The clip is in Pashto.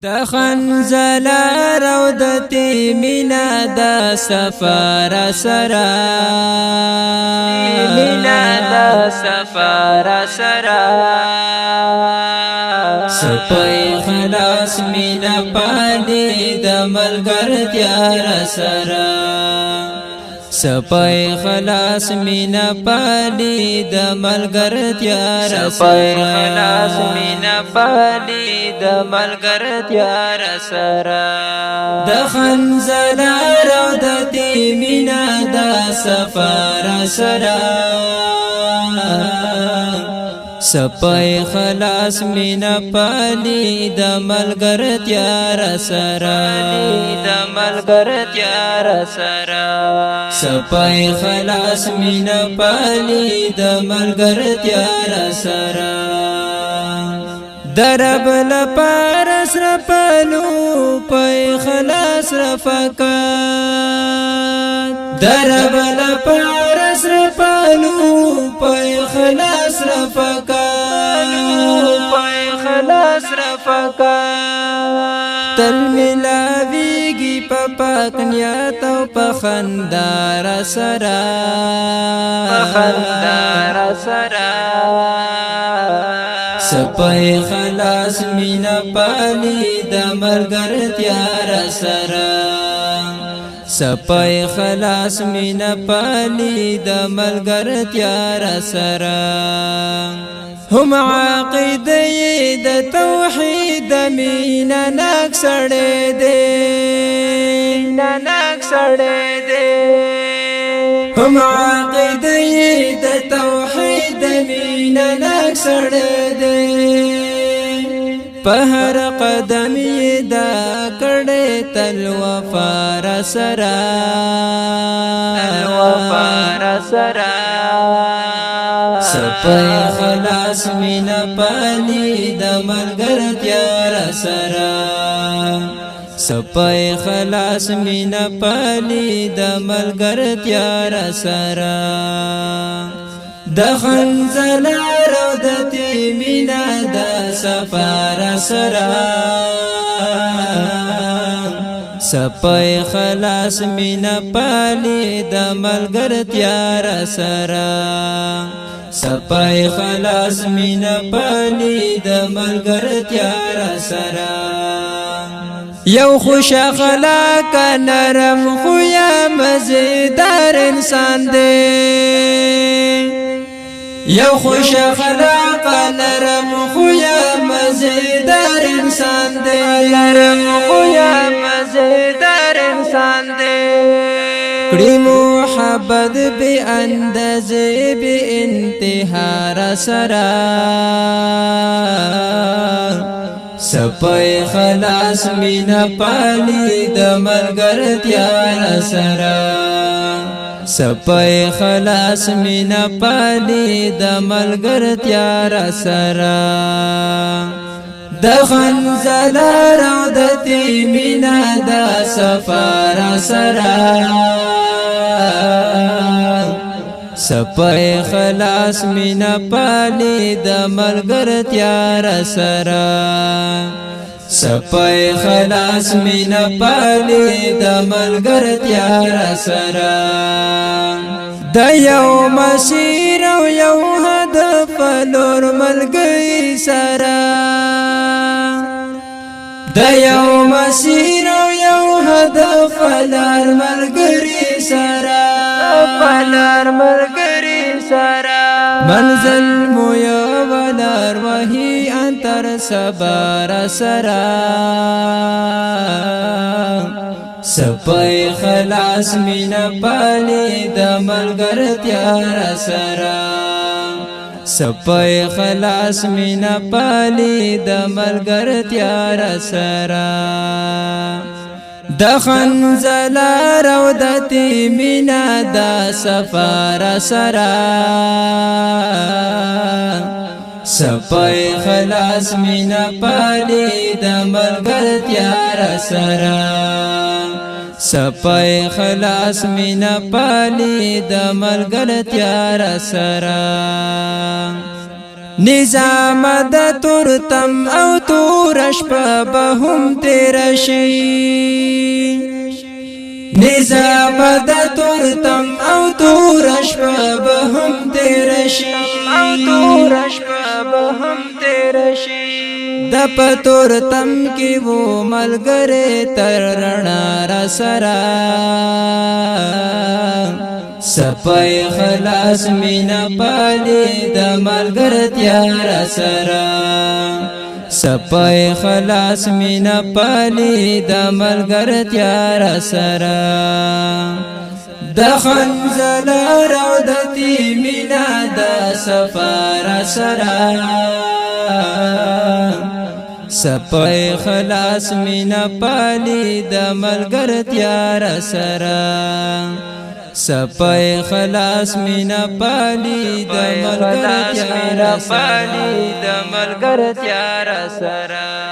تخنزل رودتي مینا دا سفر سرا مینا دا سفر سرا سپای خلاص مینا پالی دا ملګر تیار سرا سپای خلاص مینا پالی د ملګر تیار سپای خلاص مینا پالی د ملګر تیار سرا د خنزل رودتی مینا د سفر سرا سپای خلاص مینا پالی د ملګر تیار سرا د ملګر تیار سرا سپای خلاص مینا پالی د ملګر تیار سرا درب لپار سر پلو پای خلاص رفقات درب لپار سر پلو پای خلاص رفقات پای خلاص رفقات تل ملاویگی پا پاک نیات و پخندار سرا پخندار سرا سپای خلاص مینا پالی د ملګر تیار سرا سپای خلاص مینا پالی د ملګر تیار سرا هم عقیده د توحید مینا ناک سړې دې ناک سړې دې هم عقیده د توحید مینا ناک سړې دې په هر قدم دا کړه تل وفار سرا وفار سرا سپای خلاص مینا پالی د ملګر تیار سرا سپای خلاص مینا پالی د ملګر تیار سرا د خنزل رودتی مینا د سفر سرا سپای خلاص مینا پالی د ملګر تیار سرا سپای خلاص مینا پالی د ملګر تیار سرا یو خوش اخلاق نرم خویا مزیدار انسان دی یو خوش اخلاق نرم خویا مزیدار انسان دی نرم خویا مزیدار انسان دی کړي محبت به اندازې به انتها سرا سپای خلاص مینا پالی د ملګر تیار سرا سپای خلاص مینا پالی د ملګر تیار سرا د خنزل رودتی مینا د سفر سرا سپای خلاص مینا پالی د ملګر تیار سرا سپای خلاص مینا پالی د ملګر تیار سرا د یو مسیر او یو هدف لور ملګری سرا د یو مسیر او یو هدف لور ملګری سرا پلار ملګری سرا منزل مو یو ولر وهی انتر صبر سرا سپای خلاص مینا پالی د ملګر تیار سرا سپای خلاص مینا پالی د ملګر تیار سرا د خنزل رودتی مینا د سفر سرا سپای خلاص مینا پالی د ملګر تیار سرا سپای خلاص مینا پالی د ملګر تیار سرا نظام د تورتم او تورش په بهم تیر شي نظام د تورتم او تورش په بهم تیر شي او تورش په بهم تیر شي د پتور تم کی وہ ملګری تر رڼا را سرا سپای خلاص مینا پالی د ملګرتیا را سرا سپای خلاص مینا پالی د ملګرتیا را سرا د خنزل راو د تی مینا د سفار سرا سپای خلاص مینا پالی د ملګرتیا را سرا سپای خلاص مینا پالی د ملګرتیا را سرا